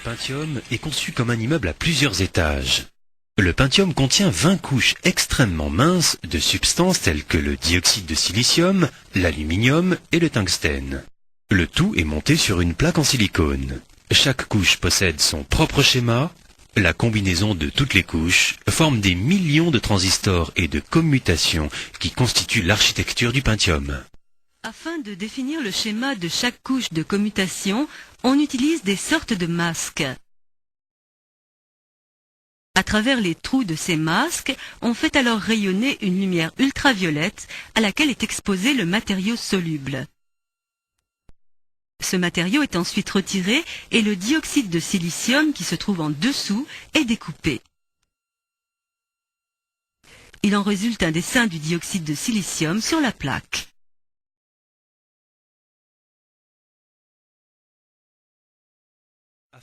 Pentium est conçu comme un immeuble à plusieurs étages. Le Pentium contient 20 couches extrêmement minces de substances telles que le dioxyde de silicium, l'aluminium et le tungstène. Le tout est monté sur une plaque en silicone. Chaque couche possède son propre schéma. La combinaison de toutes les couches forme des millions de transistors et de commutations qui constituent l'architecture du Pentium. Afin de définir le schéma de chaque couche de commutation, on utilise des sortes de masques. À travers les trous de ces masques, on fait alors rayonner une lumière ultraviolette à laquelle est exposé le matériau soluble. Ce matériau est ensuite retiré et le dioxyde de silicium qui se trouve en dessous est découpé. Il en résulte un dessin du dioxyde de silicium sur la plaque.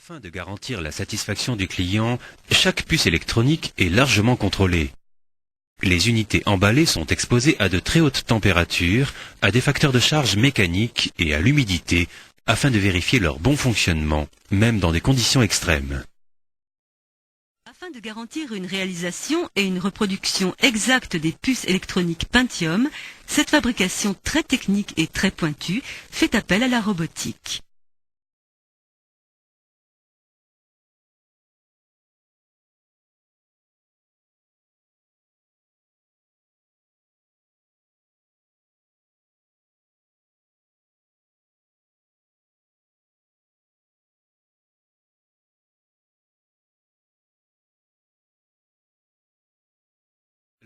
Afin de garantir la satisfaction du client, chaque puce électronique est largement contrôlée. Les unités emballées sont exposées à de très hautes températures, à des facteurs de charge mécaniques et à l'humidité, afin de vérifier leur bon fonctionnement, même dans des conditions extrêmes. Afin de garantir une réalisation et une reproduction exacte des puces électroniques Pentium, cette fabrication très technique et très pointue fait appel à la robotique.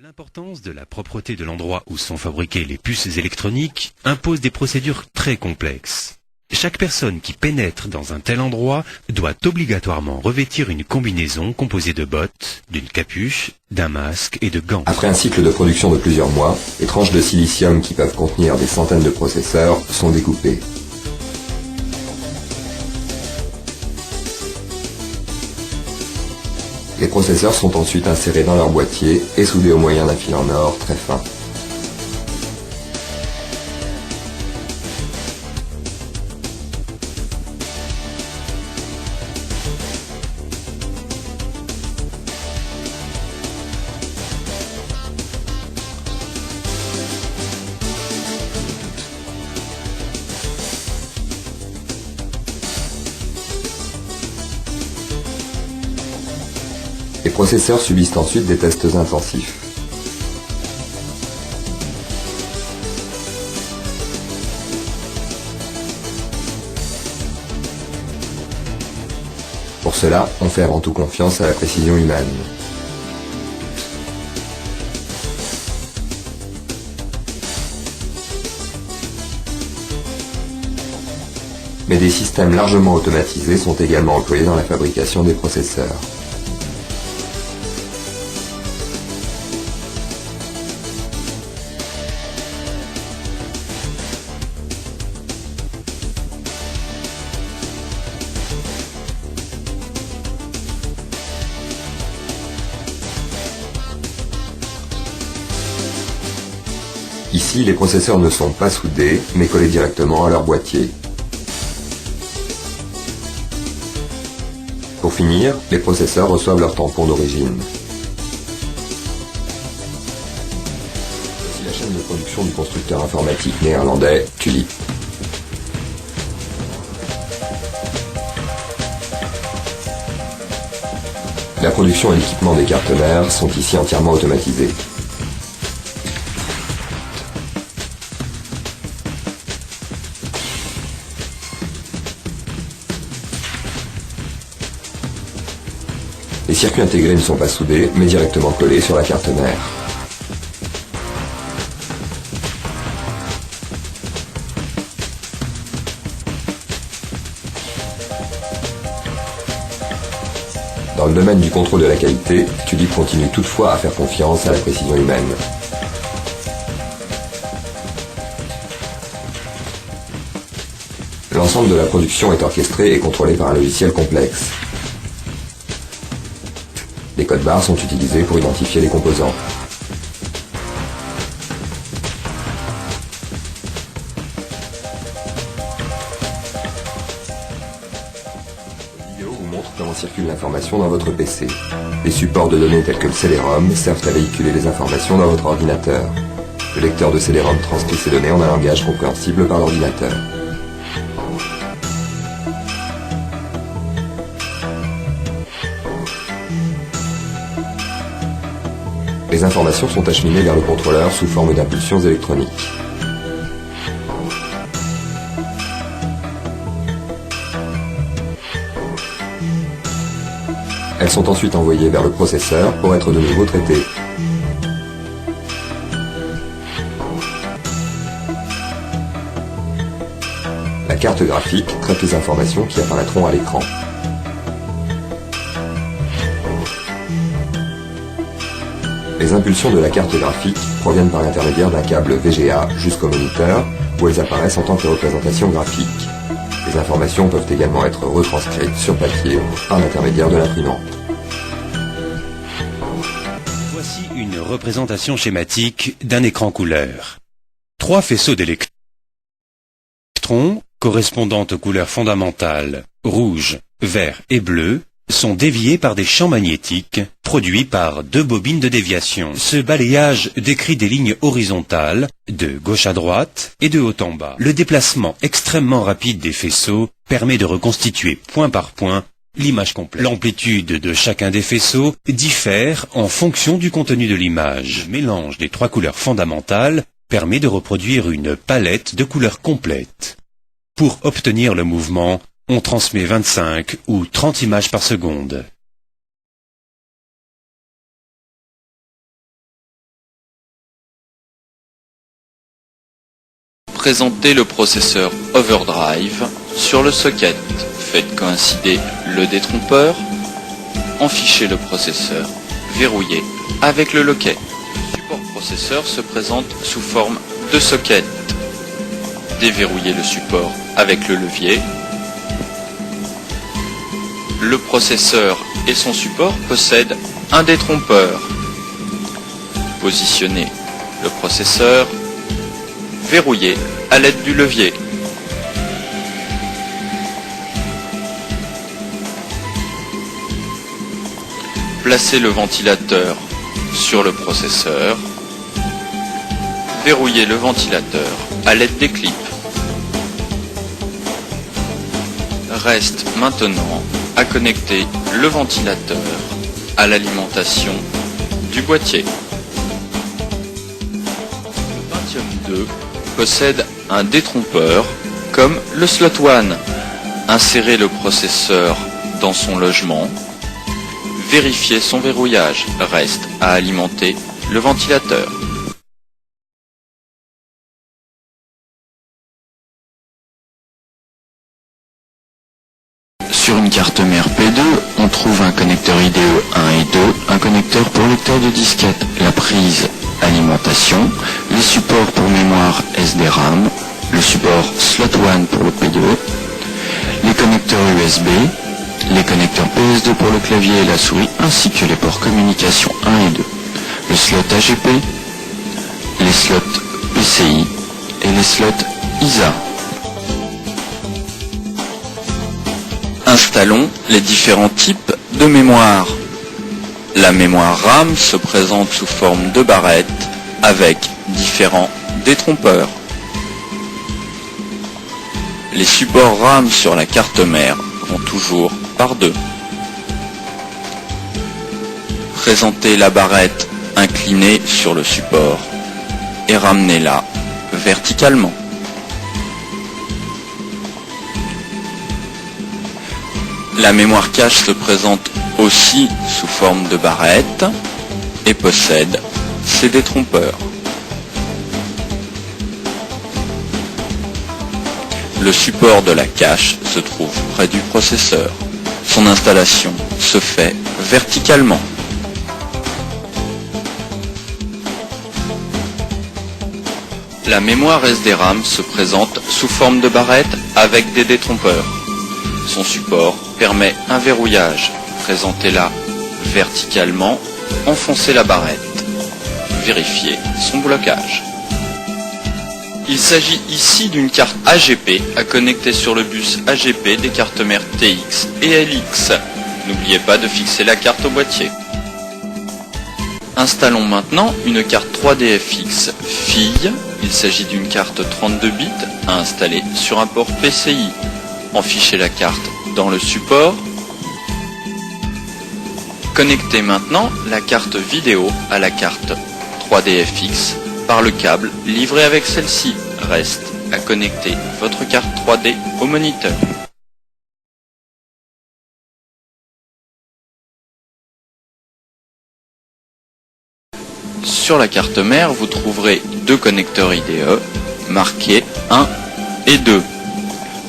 L'importance de la propreté de l'endroit où sont fabriquées les puces électroniques impose des procédures très complexes. Chaque personne qui pénètre dans un tel endroit doit obligatoirement revêtir une combinaison composée de bottes, d'une capuche, d'un masque et de gants. Après un cycle de production de plusieurs mois, les tranches de silicium qui peuvent contenir des centaines de processeurs sont découpées. Les processeurs sont ensuite insérés dans leur boîtier et soudés au moyen d'un fil en or très fin. Les processeurs subissent ensuite des tests intensifs. Pour cela, on fait avant tout confiance à la précision humaine. Mais des systèmes largement automatisés sont également employés dans la fabrication des processeurs. Ici, les processeurs ne sont pas soudés, mais collés directement à leur boîtier. Pour finir, les processeurs reçoivent leur tampon d'origine. Voici la chaîne de production du constructeur informatique néerlandais Tulip. La production et l'équipement des cartes mères sont ici entièrement automatisés. Les circuits intégrés ne sont pas soudés, mais directement collés sur la carte mère. Dans le domaine du contrôle de la qualité, Tulip continue toutefois à faire confiance à la précision humaine. L'ensemble de la production est orchestré et contrôlé par un logiciel complexe. Des codes barres sont utilisés pour identifier les composants. Cette vidéo vous montre comment circule l'information dans votre PC. Les supports de données tels que le CD-ROM servent à véhiculer les informations dans votre ordinateur. Le lecteur de CD-ROM transcrit ces données en un langage compréhensible par l'ordinateur. Les informations sont acheminées vers le contrôleur sous forme d'impulsions électroniques. Elles sont ensuite envoyées vers le processeur pour être de nouveau traitées. La carte graphique traite les informations qui apparaîtront à l'écran. Les impulsions de la carte graphique proviennent par l'intermédiaire d'un câble VGA jusqu'au moniteur, où elles apparaissent en tant que représentation graphique. Les informations peuvent également être retranscrites sur papier par l'intermédiaire de l'imprimante. Voici une représentation schématique d'un écran couleur. 3 faisceaux d'électrons correspondant aux couleurs fondamentales rouge, vert et bleu sont déviés par des champs magnétiques produits par 2 bobines de déviation. Ce balayage décrit des lignes horizontales de gauche à droite et de haut en bas. Le déplacement extrêmement rapide des faisceaux permet de reconstituer point par point l'image complète. L'amplitude de chacun des faisceaux diffère en fonction du contenu de l'image. Le mélange des 3 couleurs fondamentales permet de reproduire une palette de couleurs complète. Pour obtenir le mouvement, on transmet 25 ou 30 images par seconde. Présentez le processeur Overdrive sur le socket. Faites coïncider le détrompeur. Enfichez le processeur verrouillé avec le loquet. Le support processeur se présente sous forme de socket. Déverrouillez le support avec le levier. Le processeur et son support possèdent un détrompeur. Positionnez le processeur verrouillé à l'aide du levier. Placez le ventilateur sur le processeur. Verrouillez le ventilateur à l'aide des clips. Reste maintenant à connecter le ventilateur à l'alimentation du boîtier. Le Pentium 2 possède un détrompeur comme le Slot One. Insérez le processeur dans son logement. Vérifiez son verrouillage. Reste à alimenter le ventilateur. Sur une carte mère P2, on trouve un connecteur IDE 1 et 2, un connecteur pour lecteur de disquette, la prise alimentation, les supports pour mémoire SD-RAM, le support Slot One pour le P2, les connecteurs USB, les connecteurs PS2 pour le clavier et la souris, ainsi que les ports communication 1 et 2, le slot AGP, les slots PCI et les slots ISA. Installons les différents types de mémoire. La mémoire RAM se présente sous forme de barrette avec différents détrompeurs. Les supports RAM sur la carte mère vont toujours par 2. Présentez la barrette inclinée sur le support et ramenez-la verticalement. La mémoire cache se présente aussi sous forme de barrette et possède ses détrompeurs. Le support de la cache se trouve près du processeur. Son installation se fait verticalement. La mémoire SDRAM se présente sous forme de barrette avec des détrompeurs. Son support permet un verrouillage. Présentez-la verticalement, enfoncez la barrette. Vérifiez son blocage. Il s'agit ici d'une carte AGP à connecter sur le bus AGP des cartes mères TX et LX. N'oubliez pas de fixer la carte au boîtier. Installons maintenant une carte 3DFX fille. Il s'agit d'une carte 32 bits à installer sur un port PCI. Enfichez la carte dans le support. Connectez maintenant la carte vidéo à la carte 3DFX par le câble livré avec celle-ci. Reste à connecter votre carte 3D au moniteur. Sur la carte mère, vous trouverez deux connecteurs IDE marqués 1 et 2.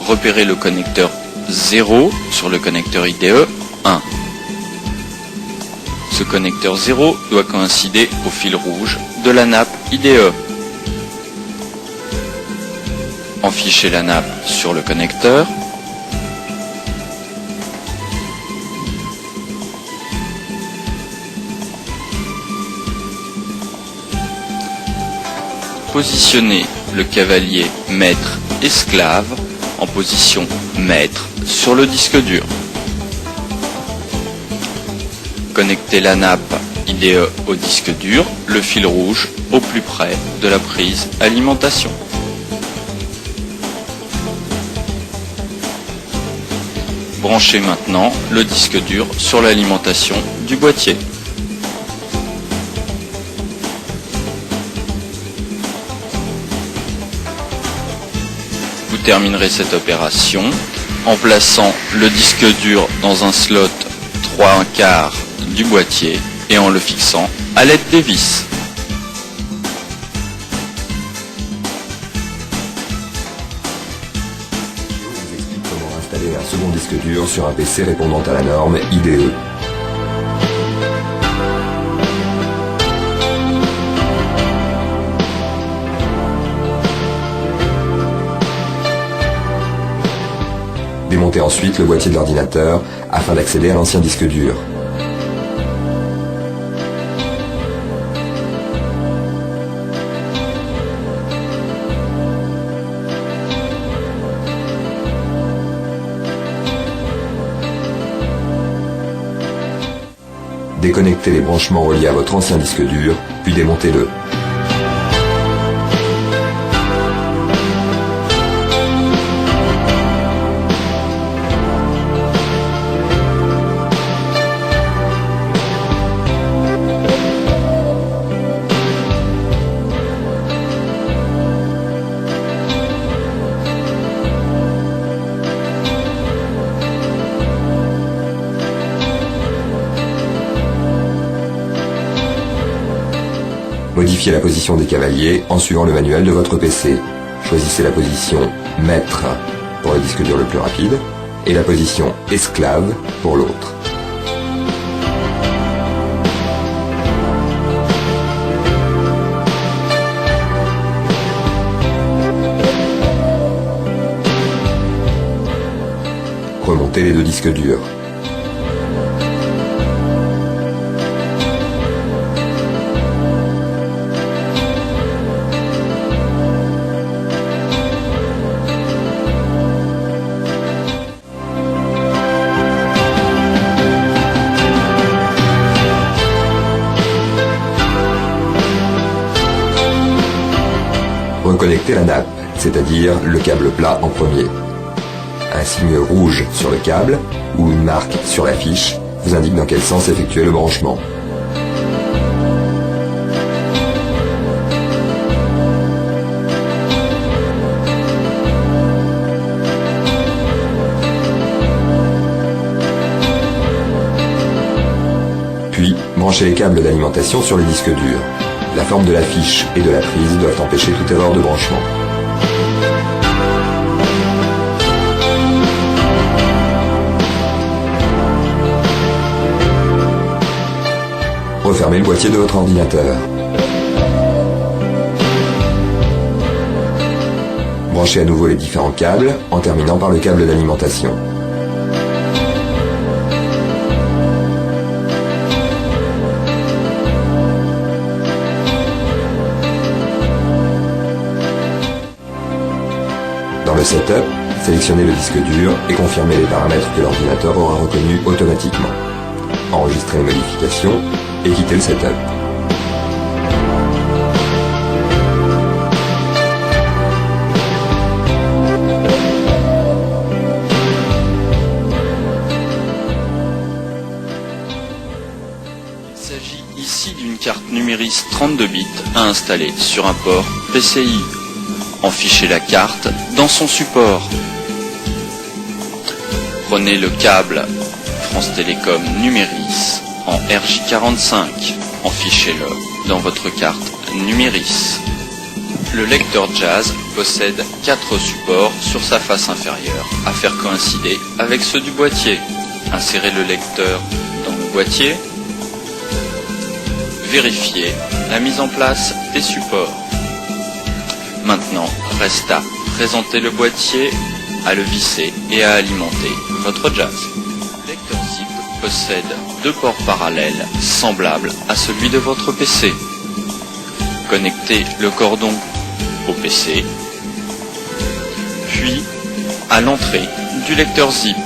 Repérez le connecteur 0 sur le connecteur IDE 1. Ce connecteur 0 doit coïncider au fil rouge de la nappe IDE. Enfichez la nappe sur le connecteur. Positionnez le cavalier maître-esclave en position maître sur le disque dur. Connectez la nappe IDE au disque dur, le fil rouge au plus près de la prise alimentation. Branchez maintenant le disque dur sur l'alimentation du boîtier. Vous terminerez cette opération en plaçant le disque dur dans un slot 3/4 du boîtier et en le fixant à l'aide des vis. Je vous explique comment installer un second disque dur sur un PC répondant à la norme IDE. Démontez ensuite le boîtier de l'ordinateur afin d'accéder à l'ancien disque dur. Déconnectez les branchements reliés à votre ancien disque dur, puis démontez-le. Modifiez la position des cavaliers en suivant le manuel de votre PC. Choisissez la position maître pour le disque dur le plus rapide et la position esclave pour l'autre. Remontez les deux disques durs. Reconnectez la nappe, c'est-à-dire le câble plat en premier. Un signe rouge sur le câble ou une marque sur la fiche vous indique dans quel sens effectuer le branchement. Puis, branchez les câbles d'alimentation sur les disques durs. La forme de la fiche et de la prise doivent empêcher toute erreur de branchement. Refermez le boîtier de votre ordinateur. Branchez à nouveau les différents câbles en terminant par le câble d'alimentation. Dans le setup, sélectionnez le disque dur et confirmez les paramètres que l'ordinateur aura reconnus automatiquement. Enregistrez les modifications et quittez le setup. Il s'agit ici d'une carte Numéris 32 bits à installer sur un port PCI. Enfichez la carte dans son support. Prenez le câble France Télécom Numéris en RJ45. Enfichez-le dans votre carte Numéris. Le lecteur Jazz possède 4 supports sur sa face inférieure à faire coïncider avec ceux du boîtier. Insérez le lecteur dans le boîtier. Vérifiez la mise en place des supports. Maintenant, reste à présenter le boîtier, à le visser et à alimenter votre Jazz. Le lecteur zip possède 2 ports parallèles semblables à celui de votre PC. Connectez le cordon au PC, puis à l'entrée du lecteur zip.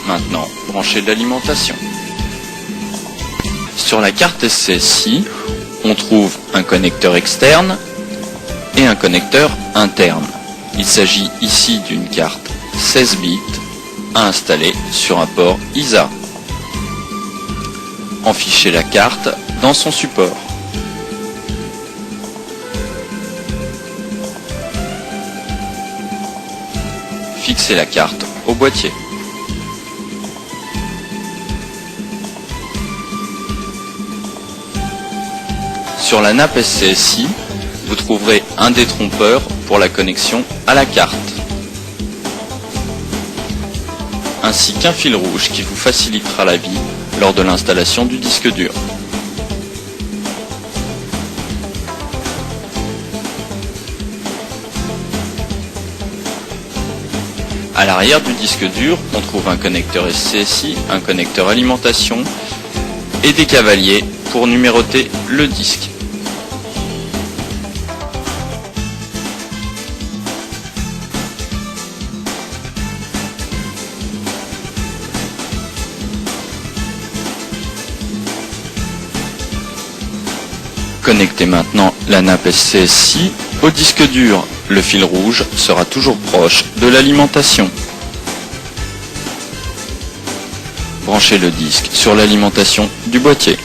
Maintenant, branchez l'alimentation. Sur la carte SCSI, on trouve un connecteur externe et un connecteur interne. Il s'agit ici d'une carte 16 bits à installer sur un port ISA. Enfichez la carte dans son support. Fixez la carte au boîtier. Sur la nappe SCSI, vous trouverez un détrompeur pour la connexion à la carte, ainsi qu'un fil rouge qui vous facilitera la vie lors de l'installation du disque dur. À l'arrière du disque dur, on trouve un connecteur SCSI, un connecteur alimentation et des cavaliers pour numéroter le disque. Connectez maintenant la nappe SCSI au disque dur. Le fil rouge sera toujours proche de l'alimentation. Branchez le disque sur l'alimentation du boîtier.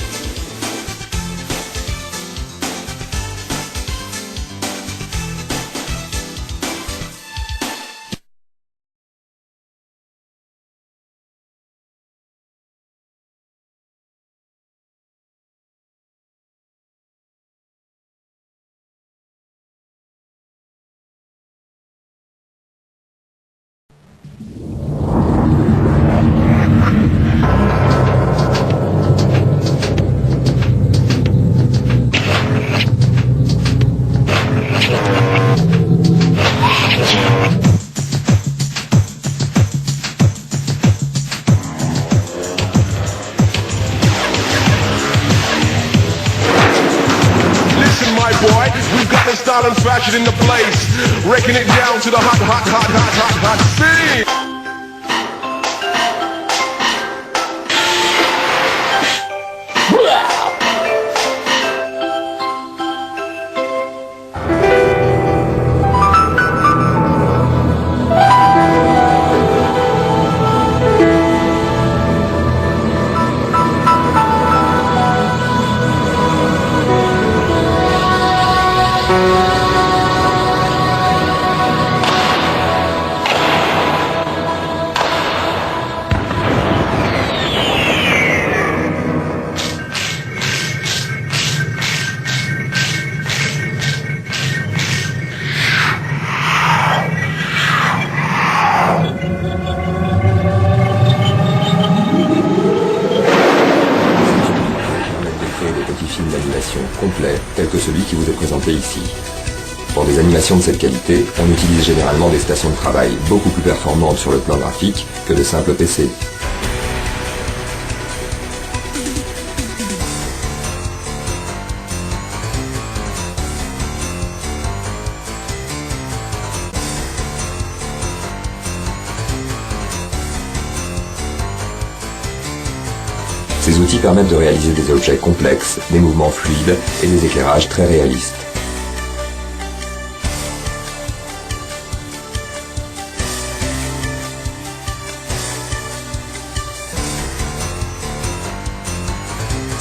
Style and fashion in the place, breaking it down to the hot scene. Complet, tel que celui qui vous est présenté ici. Pour des animations de cette qualité, on utilise généralement des stations de travail beaucoup plus performantes sur le plan graphique que de simples PC. Ces outils permettent de réaliser des objets complexes, des mouvements fluides et des éclairages très réalistes.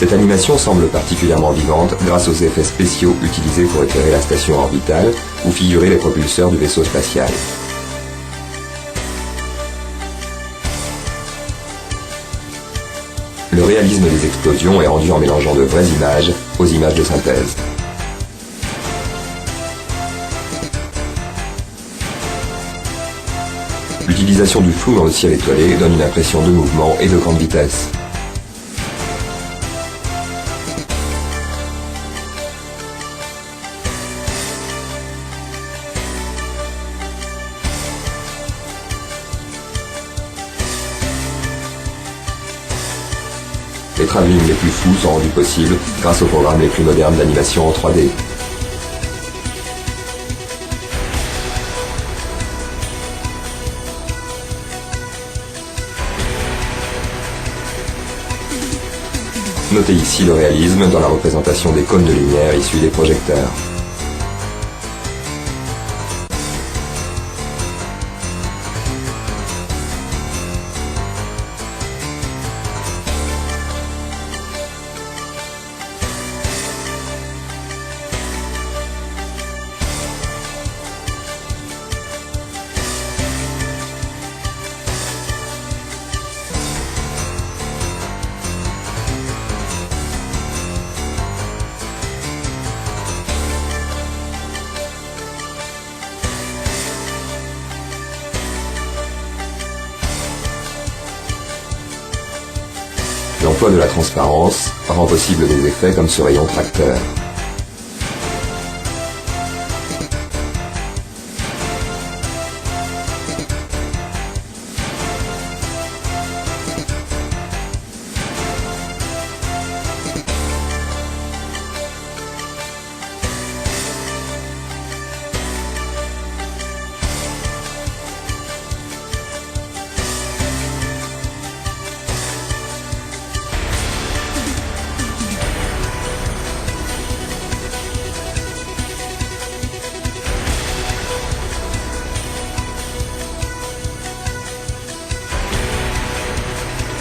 Cette animation semble particulièrement vivante grâce aux effets spéciaux utilisés pour éclairer la station orbitale ou figurer les propulseurs du vaisseau spatial. Le réalisme des explosions est rendu en mélangeant de vraies images aux images de synthèse. L'utilisation du flou dans le ciel étoilé donne une impression de mouvement et de grande vitesse. Les travelling les plus fous sont rendus possibles grâce aux programmes les plus modernes d'animation en 3D. Notez ici le réalisme dans la représentation des cônes de lumière issus des projecteurs. L'emploi de la transparence rend possible des effets comme ce rayon tracteur.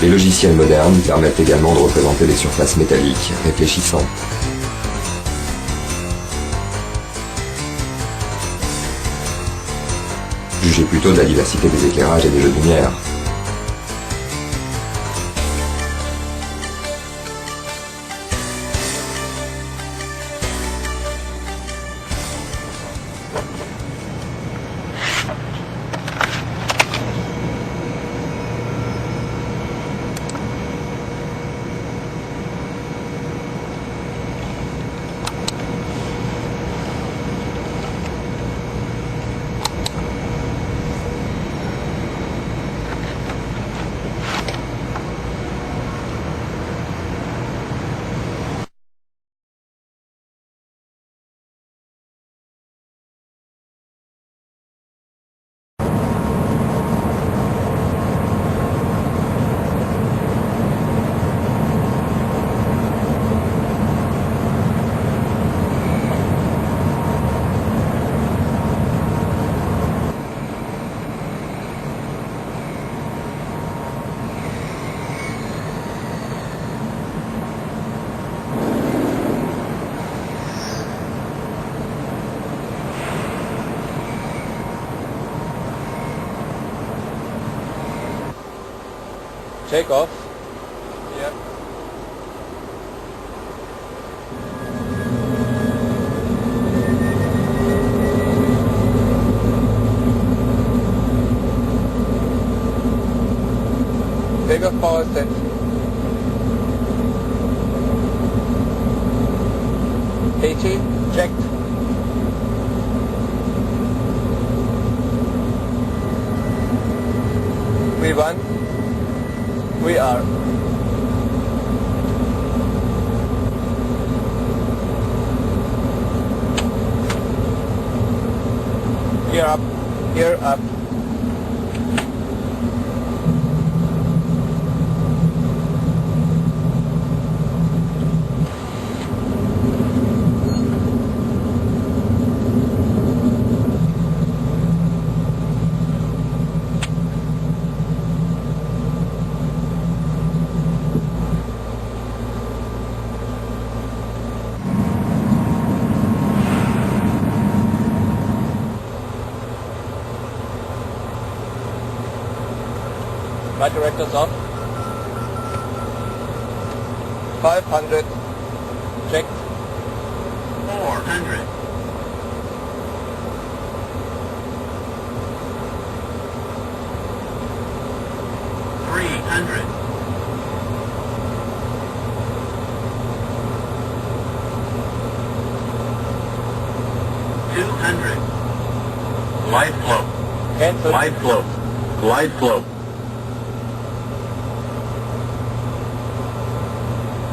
Les logiciels modernes permettent également de représenter des surfaces métalliques réfléchissantes. Jugez plutôt de la diversité des éclairages et des jeux de lumière. Take off. Yeah. Take off power station. 80, checked. V1. We are. Gear up. Gear up. Right directors off. 500. Check. 400. 300. 200. Glide slope. Cancel. Glide slope. Glide slope.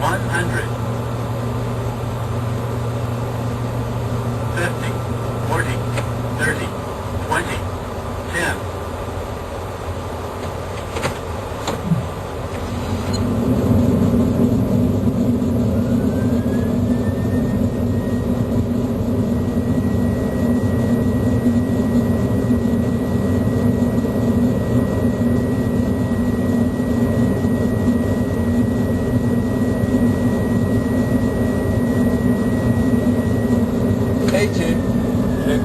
100. 50. 40. 30. 20. 10. Check.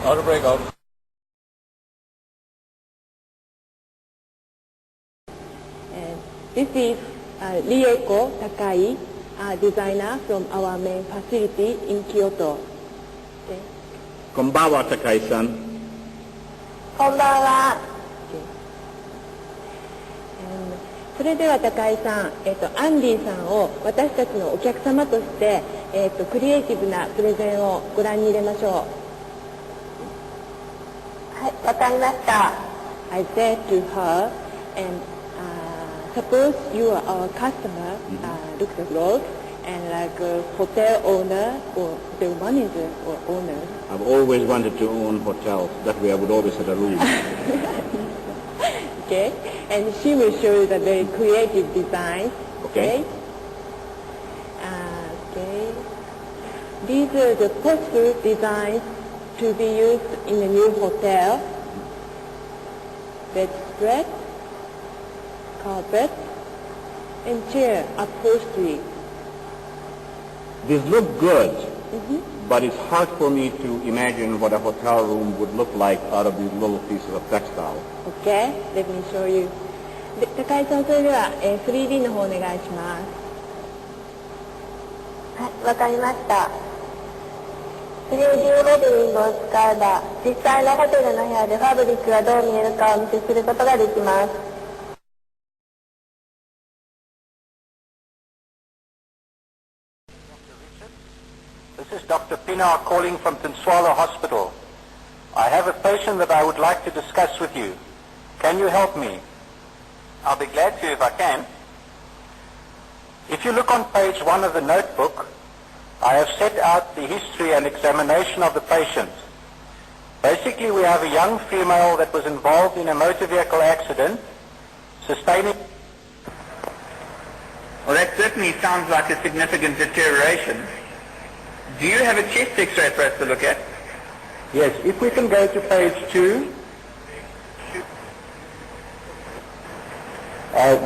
Auto brake out. This is Rieko Takai, designer from our main facility in Kyoto. Okay. Konbawa, Takai-san. こんばんは。それでは高井さん、アンディさんを私たちのお客様として、クリエイティブなプレゼンをご覧に入れましょう。はい、わかりました。I said to her, and suppose you are our customer, look the road, and like a hotel owner or the manager or owner. I've always wanted to own hotels. That way I would always have a room. Okay, and she will show you the very creative design. Okay. Okay. These are the possible designs to be used in a new hotel. Bedspread, carpet, and chair upholstery. These look good, but it's hard for me to imagine what a hotel room would look like out of these little pieces of textile. Okay, let me show you. で高井さん、それでは、3D の方お願いします。はい、わかりました。3D モデリングを使えば、実際のホテルの部屋でファブリックがどう見えるかをお見せすることができます。This is Dr. Pinar calling from Tinswala Hospital. I have a patient that I would like to discuss with you. Can you help me? I'll be glad to if I can. If you look on page 1 of the notebook, I have set out the history and examination of the patient. Basically, we have a young female that was involved in a motor vehicle accident, sustaining... Well, that certainly sounds like a significant deterioration. Do you have a chest x-ray for us to look at? Yes, if we can go to page 2.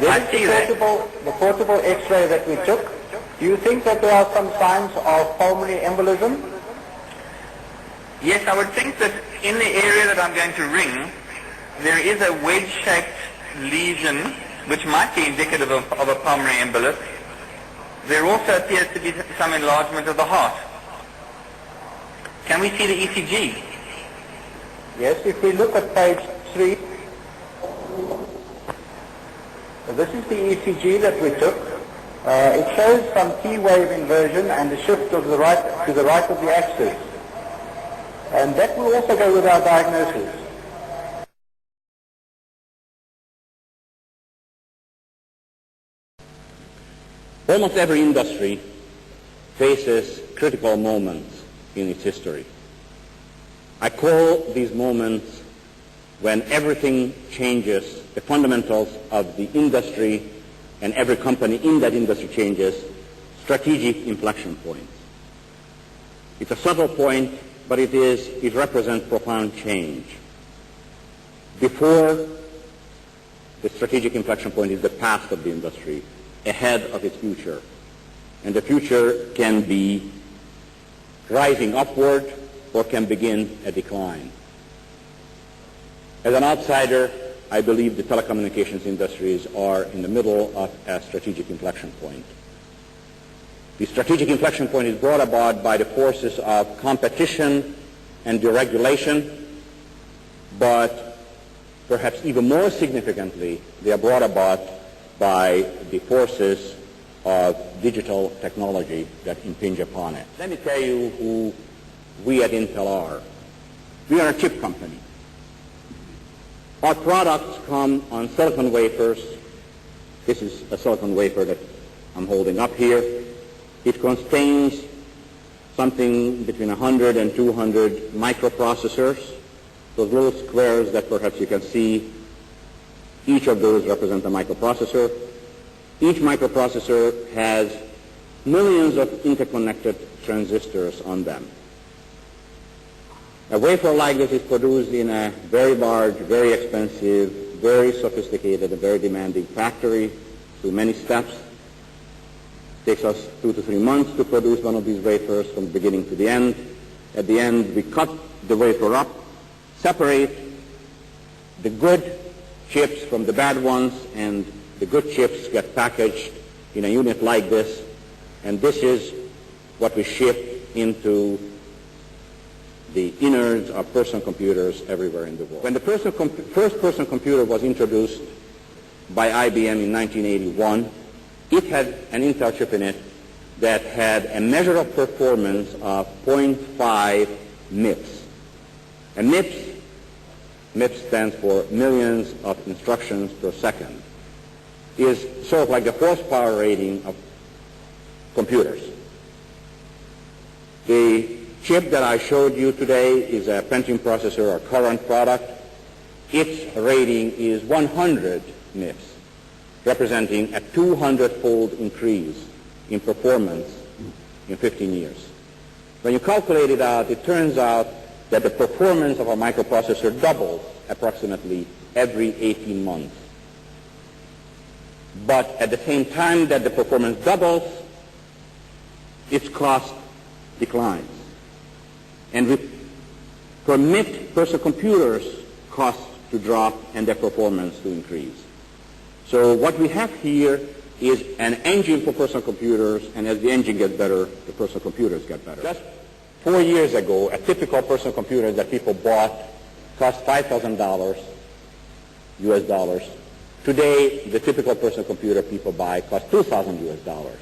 This is the portable x-ray that we took. Do you think that there are some signs of pulmonary embolism? Yes, I would think that in the area that I'm going to ring, there is a wedge-shaped lesion which might be indicative of a pulmonary embolus. There also appears to be some enlargement of the heart. Can we see the ECG? Yes, if we look at page 3, this is the ECG that we took. It shows some T-wave inversion and a shift to the right of the axis. And that will also go with our diagnosis. Almost every industry faces critical moments in its history. I call these moments when everything changes, the fundamentals of the industry and every company in that industry changes, strategic inflection points. It's a subtle point, but it represents profound change. Before the strategic inflection point is the past of the industry, ahead of its future. And the future can be rising upward or can begin a decline. As an outsider, I believe the telecommunications industries are in the middle of a strategic inflection point. The strategic inflection point is brought about by the forces of competition and deregulation, but perhaps even more significantly, they are brought about by the forces of digital technology that impinge upon it. Let me tell you who we at Intel are. We are a chip company. Our products come on silicon wafers. This is a silicon wafer that I'm holding up here. It contains something between 100 and 200 microprocessors. Those little squares that perhaps you can see, each of those represent a microprocessor. Each microprocessor has millions of interconnected transistors on them. A wafer like this is produced in a very large, very expensive, very sophisticated, and very demanding factory through many steps. It takes us 2 to 3 months to produce one of these wafers from the beginning to the end. At the end, we cut the wafer up, separate the good chips from the bad ones, and the good chips get packaged in a unit like this, and this is what we ship into the innards of personal computers everywhere in the world. When the first personal computer was introduced by IBM in 1981, it had an Intel chip in it that had a measure of performance of 0.5 MIPS. And MIPS stands for millions of instructions per second, is sort of like the horsepower rating of computers. The chip that I showed you today is a Pentium processor, our current product. Its rating is 100 MIPS, representing a 200-fold increase in performance in 15 years. When you calculate it out, it turns out that the performance of a microprocessor doubles approximately every 18 months. But at the same time that the performance doubles, its cost declines. And we permit personal computers' costs to drop and their performance to increase. So what we have here is an engine for personal computers, and as the engine gets better, the personal computers get better. Just 4 years ago, a typical personal computer that people bought cost $5,000 US dollars. Today, the typical personal computer people buy costs $2,000 US dollars.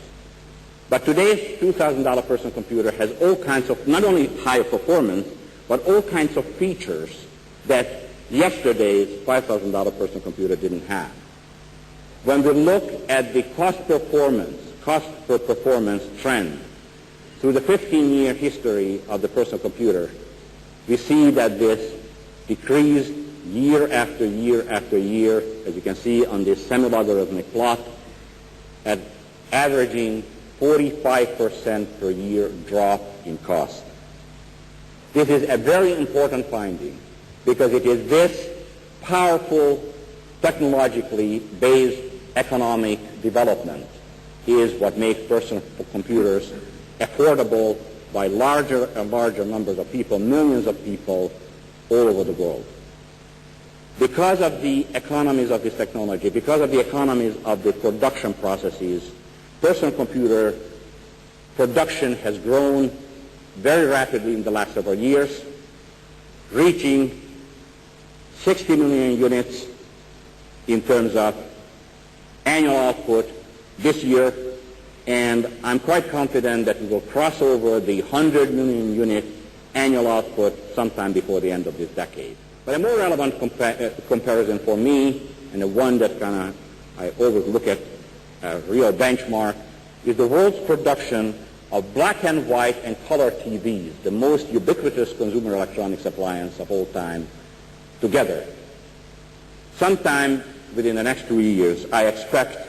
But today's $2,000 personal computer has all kinds of, not only higher performance, but all kinds of features that yesterday's $5,000 personal computer didn't have. When we look at the cost per performance trend through the 15-year history of the personal computer, we see that this decreased year after year after year, as you can see on this semi-logarithmic plot, at averaging 45% per year drop in cost. This is a very important finding because it is this powerful, technologically based economic development is what makes personal computers affordable by larger and larger numbers of people, millions of people all over the world. Because of the economies of this technology, because of the economies of the production processes, personal computer production has grown very rapidly in the last several years, reaching 60 million units in terms of annual output this year, and I'm quite confident that we will cross over the 100 million unit annual output sometime before the end of this decade. But a more relevant comparison for me, and the one that I always look at a real benchmark, is the world's production of black and white and color TVs, the most ubiquitous consumer electronics appliance of all time, together. Sometime within the next 2 years, I expect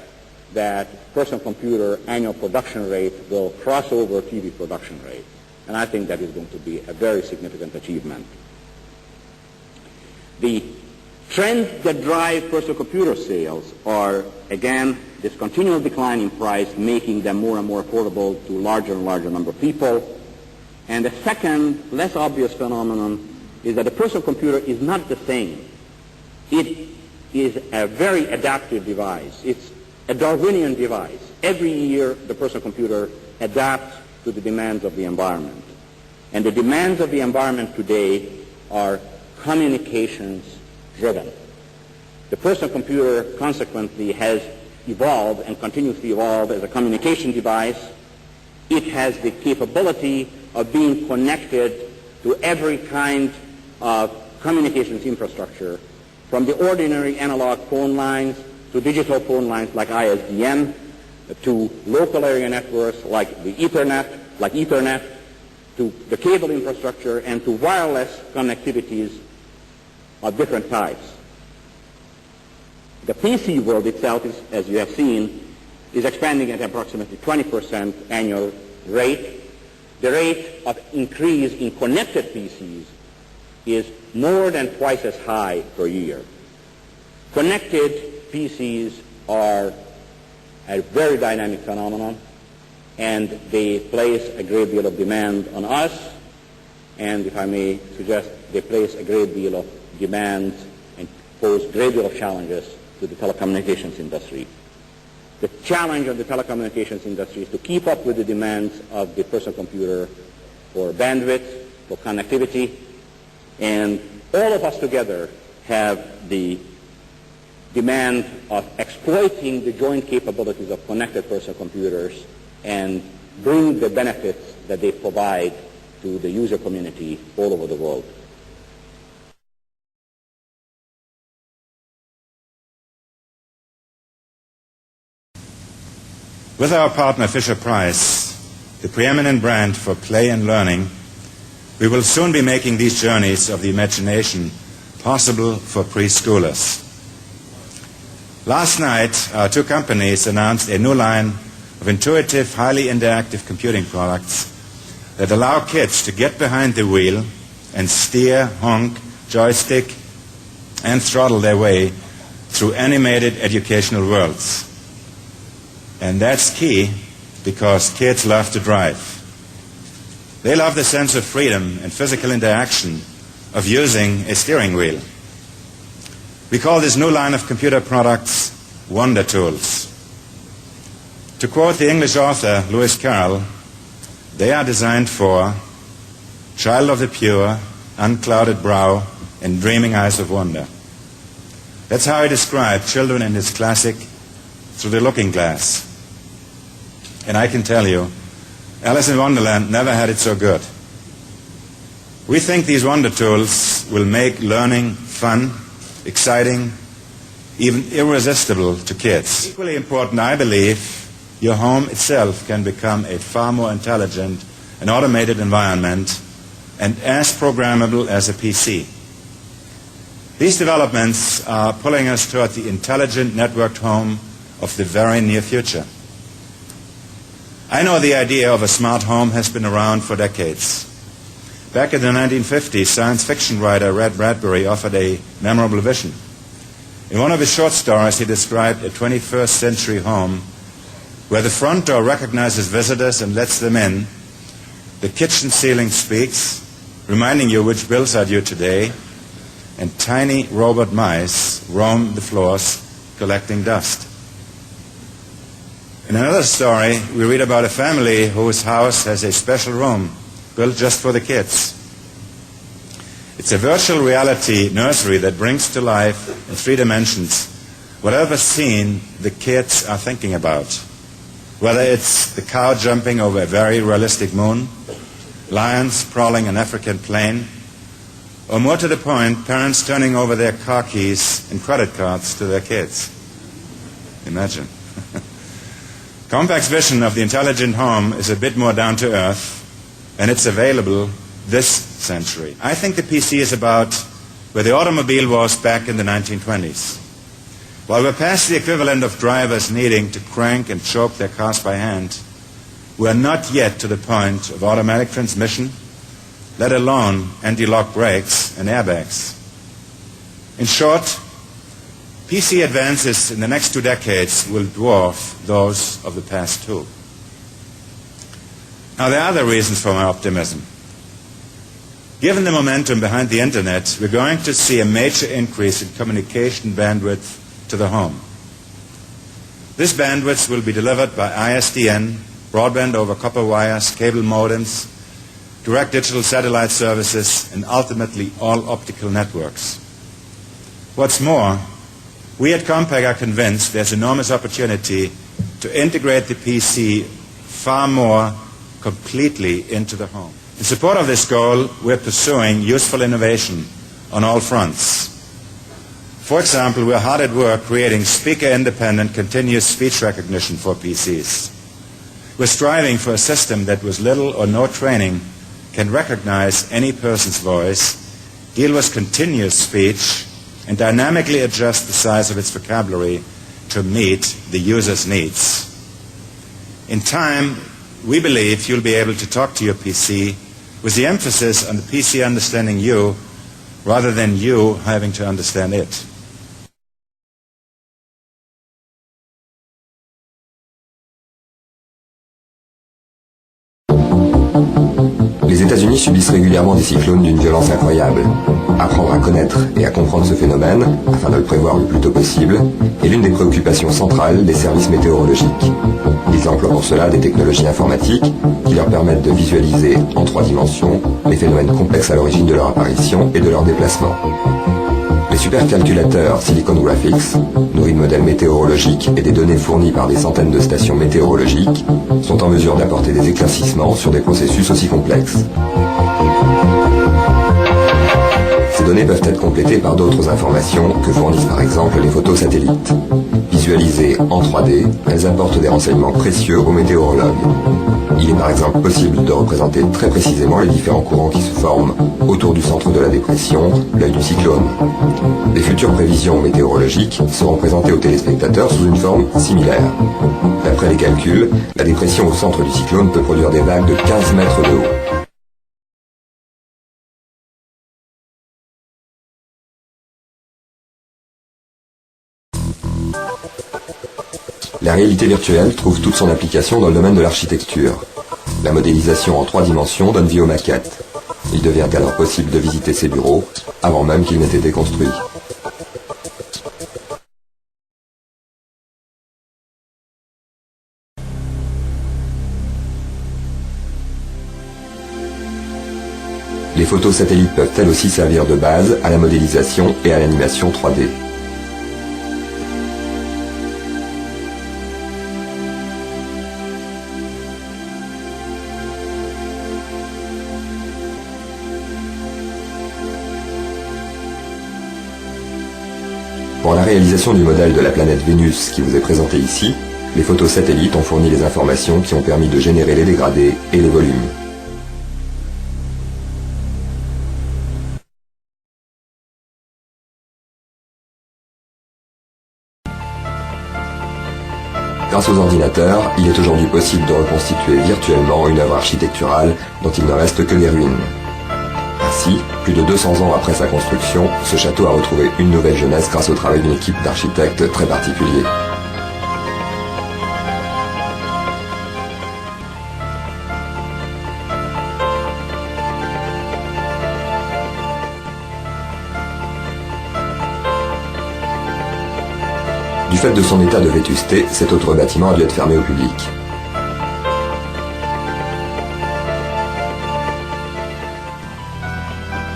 that personal computer annual production rate will cross over TV production rate. And I think that is going to be a very significant achievement. The trends that drive personal computer sales are, again, this continual decline in price, making them more and more affordable to larger and larger number of people. And the second, less obvious phenomenon is that the personal computer is not the same. It is a very adaptive device. It's a Darwinian device. Every year, the personal computer adapts to the demands of the environment. And the demands of the environment today are communications-driven. The personal computer, consequently, has evolved and continues to evolve as a communication device. It has the capability of being connected to every kind of communications infrastructure, from the ordinary analog phone lines to digital phone lines like ISDN, to local area networks like the Ethernet, to the cable infrastructure, and to wireless connectivities of different types. The PC world itself, as you have seen, is expanding at approximately 20% annual rate. The rate of increase in connected PCs is more than twice as high per year. Connected PCs are a very dynamic phenomenon, and they place a great deal of demand on us, and if I may suggest, they place a great deal of demand and pose a great deal of challenges to the telecommunications industry. The challenge of the telecommunications industry is to keep up with the demands of the personal computer for bandwidth, for connectivity, and all of us together have the demand of exploiting the joint capabilities of connected personal computers and bring the benefits that they provide to the user community all over the world. With our partner Fisher-Price, the preeminent brand for play and learning, we will soon be making these journeys of the imagination possible for preschoolers. Last night, our two companies announced a new line of intuitive, highly interactive computing products that allow kids to get behind the wheel and steer, honk, joystick, and throttle their way through animated educational worlds. And that's key because kids love to drive. They love the sense of freedom and physical interaction of using a steering wheel. We call this new line of computer products Wonder Tools. To quote the English author Lewis Carroll, they are designed for child of the pure, unclouded brow and dreaming eyes of wonder. That's how he described children in his classic Through the Looking Glass. And I can tell you, Alice in Wonderland never had it so good. We think these Wonder Tools will make learning fun, exciting, even irresistible to kids. Equally important, I believe, your home itself can become a far more intelligent and automated environment and as programmable as a PC. These developments are pulling us toward the intelligent networked home of the very near future. I know the idea of a smart home has been around for decades. Back in the 1950s, science fiction writer Red Bradbury offered a memorable vision. In one of his short stories, he described a 21st century home where the front door recognizes visitors and lets them in. The kitchen ceiling speaks, reminding you which bills are due today, and tiny robot mice roam the floors collecting dust. In another story, we read about a family whose house has a special room built just for the kids. It's a virtual reality nursery that brings to life in 3 dimensions whatever scene the kids are thinking about. whether it's the cow jumping over a very realistic moon, lions prowling an African plain, or more to the point, parents turning over their car keys and credit cards to their kids. Imagine. Compaq's vision of the intelligent home is a bit more down to earth, and it's available this century. I think the PC is about where the automobile was back in the 1920s. While we're past the equivalent of drivers needing to crank and choke their cars by hand, we're not yet to the point of automatic transmission, let alone anti-lock brakes and airbags. In short, PC advances in the next 2 decades will dwarf those of the past 2. Now, there are other reasons for my optimism. Given the momentum behind the Internet, we're going to see a major increase in communication bandwidth to the home. This bandwidth will be delivered by ISDN, broadband over copper wires, cable modems, direct digital satellite services, and ultimately all optical networks. What's more, we at Compaq are convinced there's enormous opportunity to integrate the PC far more completely into the home. In support of this goal, we're pursuing useful innovation on all fronts. For example, we're hard at work creating speaker-independent continuous speech recognition for PCs. We're striving for a system that with little or no training can recognize any person's voice, deal with continuous speech, and dynamically adjust the size of its vocabulary to meet the user's needs. In time, we believe you'll be able to talk to your PC with the emphasis on the PC understanding you rather than you having to understand it. Les États-Unis subissent régulièrement des cyclones d'une violence incroyable. Apprendre à connaître et à comprendre ce phénomène, afin de le prévoir le plus tôt possible, est l'une des préoccupations centrales des services météorologiques. Ils emploient pour cela des technologies informatiques qui leur permettent de visualiser en 3 dimensions les phénomènes complexes à l'origine de leur apparition et de leur déplacement. Les supercalculateurs Silicon Graphics, nourris de modèles météorologiques et des données fournies par des centaines de stations météorologiques, sont en mesure d'apporter des éclaircissements sur des processus aussi complexes. Ces données peuvent être complétées par d'autres informations que fournissent par exemple les photos satellites. Visualisées en 3D, elles apportent des renseignements précieux aux météorologues. Il est par exemple possible de représenter très précisément les différents courants qui se forment autour du centre de la dépression, l'œil du cyclone. Les futures prévisions météorologiques seront présentées aux téléspectateurs sous une forme similaire. D'après les calculs, la dépression au centre du cyclone peut produire des vagues de 15 mètres de haut. La réalité virtuelle trouve toute son application dans le domaine de l'architecture. La modélisation en 3 dimensions donne vie aux maquettes. Il devient alors possible de visiter ces bureaux avant même qu'ils n'aient été construits. Les photos satellites peuvent elles aussi servir de base à la modélisation et à l'animation 3D. Pour la réalisation du modèle de la planète Vénus qui vous est présenté ici, les photos satellites ont fourni les informations qui ont permis de générer les dégradés et les volumes. Grâce aux ordinateurs, il est aujourd'hui possible de reconstituer virtuellement une œuvre architecturale dont il ne reste que les ruines. Ainsi, plus de 200 ans après sa construction, ce château a retrouvé une nouvelle jeunesse grâce au travail d'une équipe d'architectes très particuliers. Du fait de son état de vétusté, cet autre bâtiment a dû être fermé au public.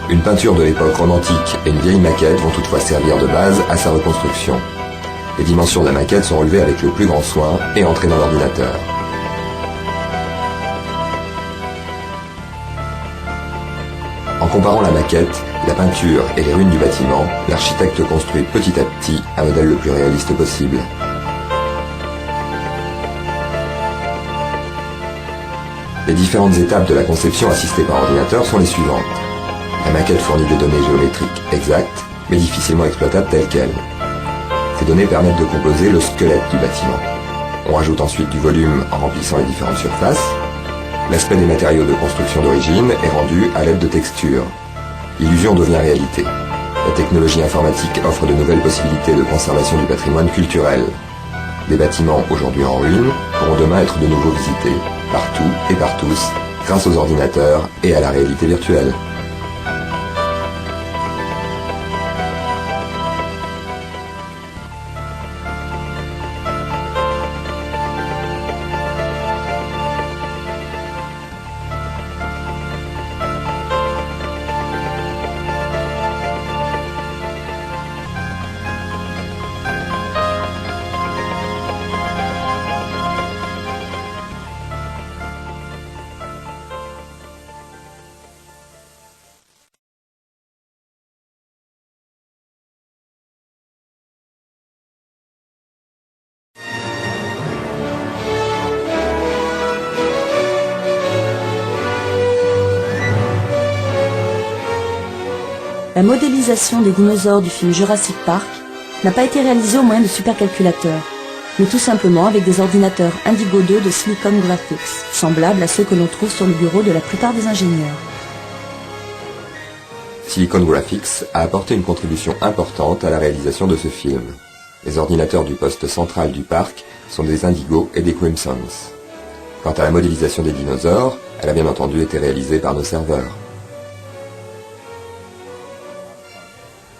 Une peinture de l'époque romantique et une vieille maquette vont toutefois servir de base à sa reconstruction. Les dimensions de la maquette sont relevées avec le plus grand soin et entrées dans l'ordinateur. comparant la maquette, la peinture et les ruines du bâtiment, l'architecte construit petit à petit un modèle le plus réaliste possible. Les différentes étapes de la conception assistée par ordinateur sont les suivantes. La maquette fournit des données géométriques exactes, mais difficilement exploitables telles quelles. Ces données permettent de composer le squelette du bâtiment. On rajoute ensuite du volume en remplissant les différentes surfaces. L'aspect des matériaux de construction d'origine est rendu à l'aide de textures. L'illusion devient réalité. La technologie informatique offre de nouvelles possibilités de conservation du patrimoine culturel. Les bâtiments aujourd'hui en ruine pourront demain être de nouveau visités, partout et par tous, grâce aux ordinateurs et à la réalité virtuelle. La modélisation des dinosaures du film Jurassic Park n'a pas été réalisée au moyen de supercalculateurs, mais tout simplement avec des ordinateurs Indigo 2 de Silicon Graphics, semblables à ceux que l'on trouve sur le bureau de la plupart des ingénieurs. Silicon Graphics a apporté une contribution importante à la réalisation de ce film. Les ordinateurs du poste central du parc sont des Indigo et des Crimsons. Quant à la modélisation des dinosaures, elle a bien entendu été réalisée par nos serveurs.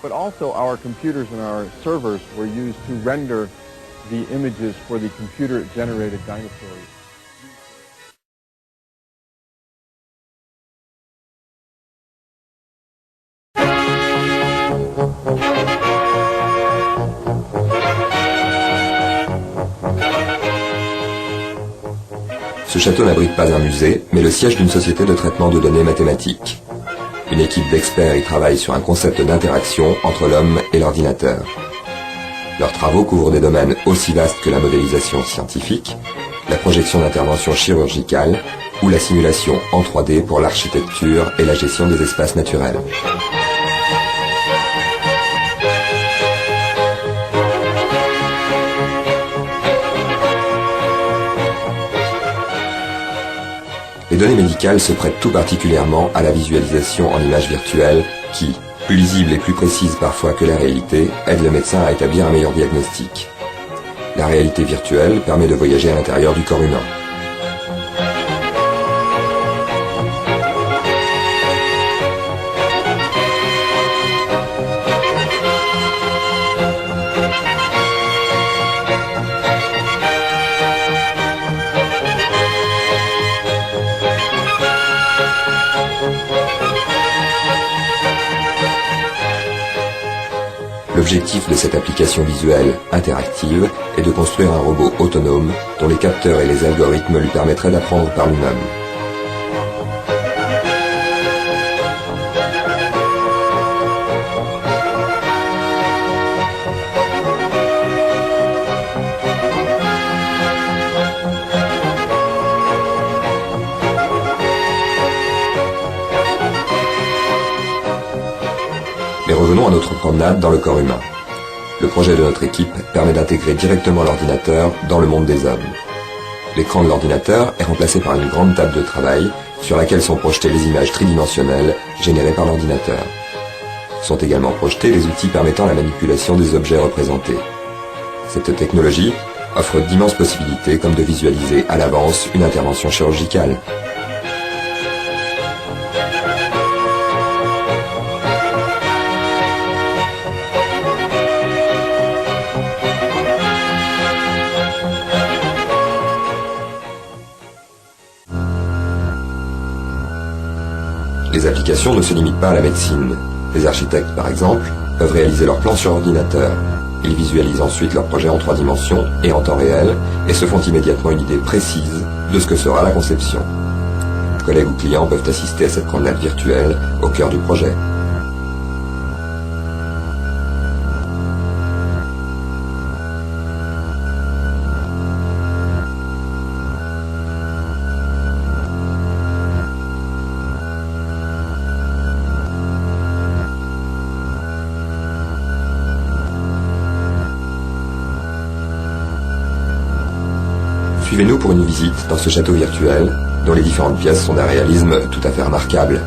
But also our computers and our servers were used to render the images for the computer-generated dinosaurs. Ce château n'abrite pas un musée, mais le siège d'une société de traitement de données mathématiques. Une équipe d'experts y travaille sur un concept d'interaction entre l'homme et l'ordinateur. Leurs travaux couvrent des domaines aussi vastes que la modélisation scientifique, la projection d'interventions chirurgicales ou la simulation en 3D pour l'architecture et la gestion des espaces naturels. Les données médicales se prêtent tout particulièrement à la visualisation en images virtuelles qui, plus lisibles et plus précises parfois que la réalité, aident le médecin à établir un meilleur diagnostic. La réalité virtuelle permet de voyager à l'intérieur du corps humain. L'objectif de cette application visuelle interactive est de construire un robot autonome dont les capteurs et les algorithmes lui permettraient d'apprendre par lui-même. Mais revenons à notre promenade dans le corps humain. Le projet de notre équipe permet d'intégrer directement l'ordinateur dans le monde des hommes. L'écran de l'ordinateur est remplacé par une grande table de travail sur laquelle sont projetées les images tridimensionnelles générées par l'ordinateur. Sont également projetés les outils permettant la manipulation des objets représentés. Cette technologie offre d'immenses possibilités comme de visualiser à l'avance une intervention chirurgicale. Les applications ne se limitent pas à la médecine. Les architectes, par exemple, peuvent réaliser leurs plans sur ordinateur. Ils visualisent ensuite leur projet en 3 dimensions et en temps réel et se font immédiatement une idée précise de ce que sera la conception. collègues ou clients peuvent assister à cette promenade virtuelle au cœur du projet. Suivez-nous pour une visite dans ce château virtuel, dont les différentes pièces sont d'un réalisme tout à fait remarquable.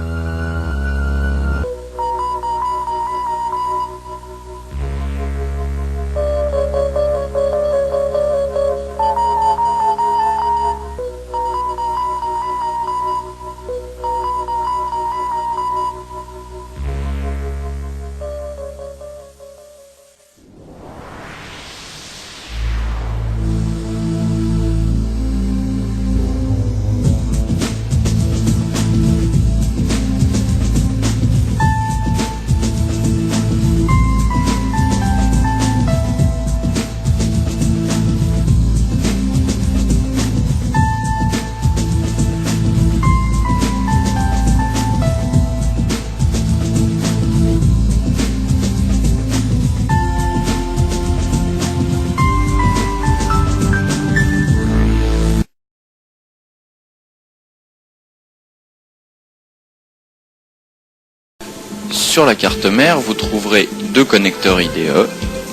Sur la carte mère, vous trouverez deux connecteurs IDE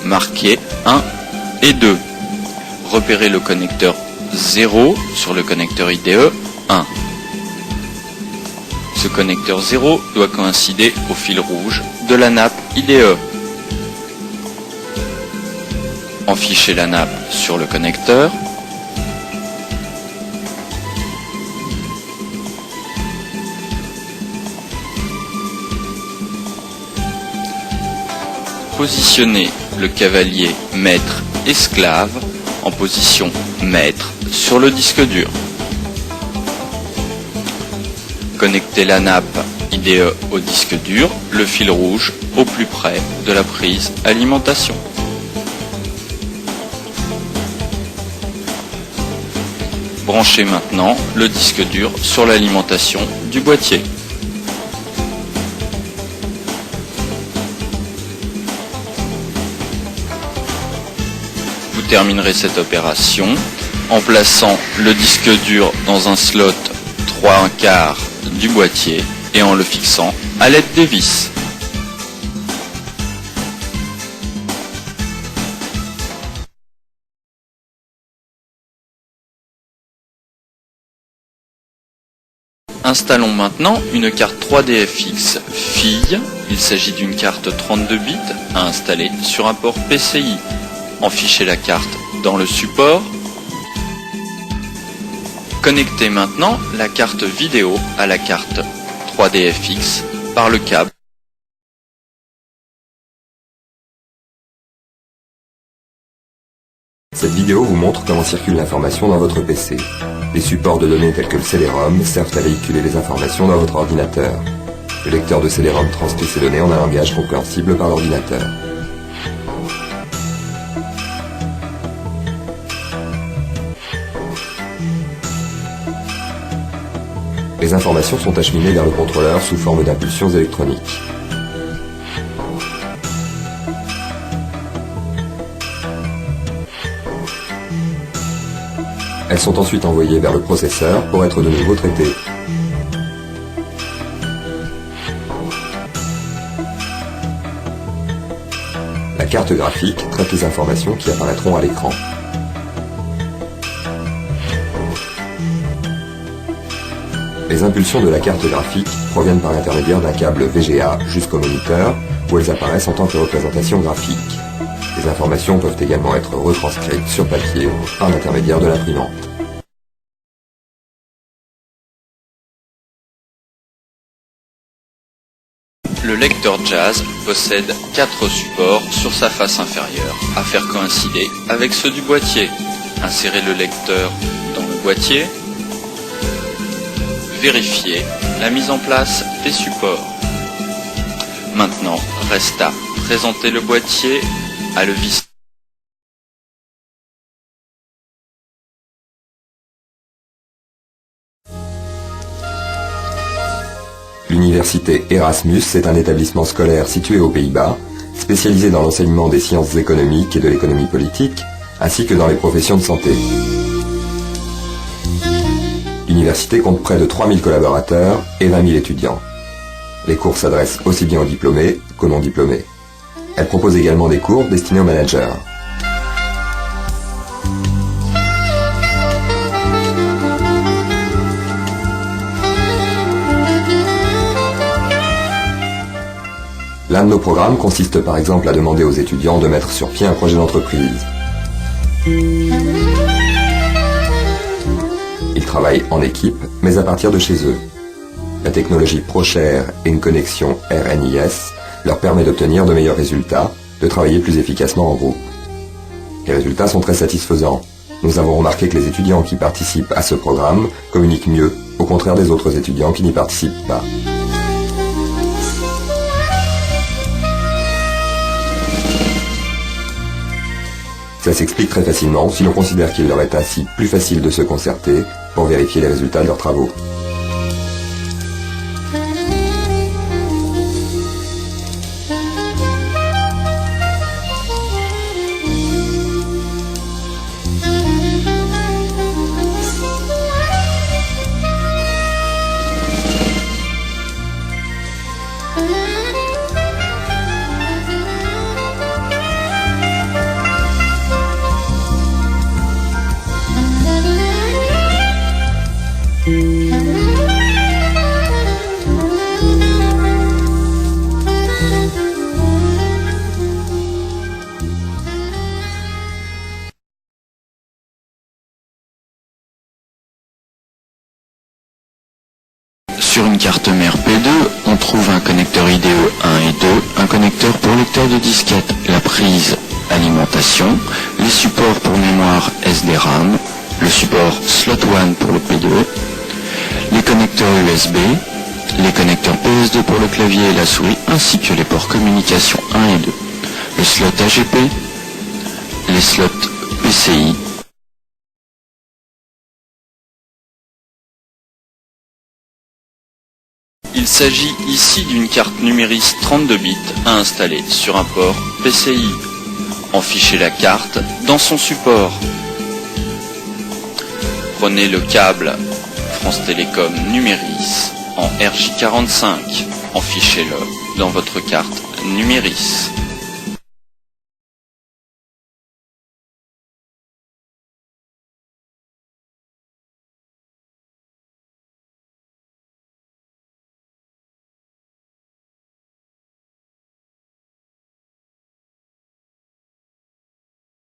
marqués 1 et 2. Repérez le connecteur 0 sur le connecteur IDE 1. Ce connecteur 0 doit coïncider au fil rouge de la nappe IDE. Enfichez la nappe sur le connecteur. Positionnez le cavalier maître-esclave en position maître sur le disque dur. Connectez la nappe IDE au disque dur, le fil rouge au plus près de la prise alimentation. Branchez maintenant le disque dur sur l'alimentation du boîtier. Vous terminerez cette opération en plaçant le disque dur dans un slot 3/4 du boîtier et en le fixant à l'aide des vis. Installons maintenant une carte 3DFX fille. Il s'agit d'une carte 32 bits à installer sur un port PCI. Enfichez la carte dans le support. Connectez maintenant la carte vidéo à la carte 3DFX par le câble. Cette vidéo vous montre comment circule l'information dans votre PC. Les supports de données tels que le CD-ROM servent à véhiculer les informations dans votre ordinateur. Le lecteur de CD-ROM transcrit ces données en un langage compréhensible par l'ordinateur. Les informations sont acheminées vers le contrôleur sous forme d'impulsions électroniques. Elles sont ensuite envoyées vers le processeur pour être de nouveau traitées. La carte graphique traite les informations qui apparaîtront à l'écran. Les impulsions de la carte graphique proviennent par l'intermédiaire d'un câble VGA jusqu'au moniteur où elles apparaissent en tant que représentation graphique. Les informations peuvent également être retranscrites sur papier par l'intermédiaire de l'imprimante. Le lecteur Jazz possède 4 supports sur sa face inférieure à faire coïncider avec ceux du boîtier. Insérez le lecteur dans le boîtier. Vérifiez la mise en place des supports. Maintenant, reste à présenter le boîtier, à le visser. L'université Erasmus est un établissement scolaire situé aux Pays-Bas, spécialisé dans l'enseignement des sciences économiques et de l'économie politique, ainsi que dans les professions de santé. L'université compte près de 3000 collaborateurs et 20 000 étudiants. Les cours s'adressent aussi bien aux diplômés qu'aux non-diplômés. Elle propose également des cours destinés aux managers. L'un de nos programmes consiste par exemple à demander aux étudiants de mettre sur pied un projet d'entreprise. Ils travaillent en équipe, mais à partir de chez eux. La technologie ProShare et une connexion RNIS leur permet d'obtenir de meilleurs résultats, de travailler plus efficacement en groupe. Les résultats sont très satisfaisants. Nous avons remarqué que les étudiants qui participent à ce programme communiquent mieux, au contraire des autres étudiants qui n'y participent pas. Ça s'explique très facilement si l'on considère qu'il leur est ainsi plus facile de se concerter pour vérifier les résultats de leurs travaux. Sur une carte mère P2, on trouve un connecteur IDE 1 et 2, un connecteur pour lecteur de disquette, la prise alimentation, les supports pour mémoire SDRAM, le support slot 1 pour le P2, les connecteurs USB, les connecteurs PS2 pour le clavier et la souris, ainsi que les ports communication 1 et 2, le slot AGP, les slots PCI, Il s'agit ici d'une carte Numéris 32 bits à installer sur un port PCI. Enfichez la carte dans son support. Prenez le câble France Télécom Numéris en RJ45. Enfichez-le dans votre carte Numéris.